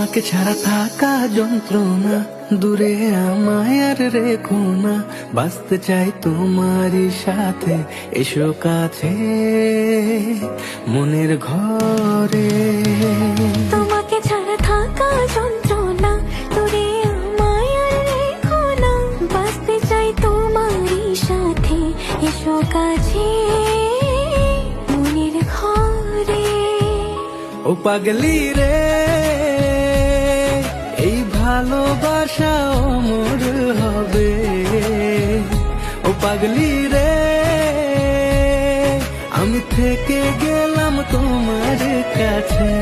তোমাকে ছাড়া থাকা যন্ত্রণা, দূরে আমায় আর রেখো না, বাঁচতে চাই তোমারই সাথে, এসো কাছে মনের ঘরে। তোমাকে ছাড়া থাকা যন্ত্রণা, দূরে আমায় আর রেখো না, বাঁচতে চাই তোমারই সাথে, এসো কাছে মনের ঘরে। ও পাগলি রে, এই ভালোবাসা অমর হবে। ও পাগলি রে, আমি থেকে গেলাম তোমার কাছে।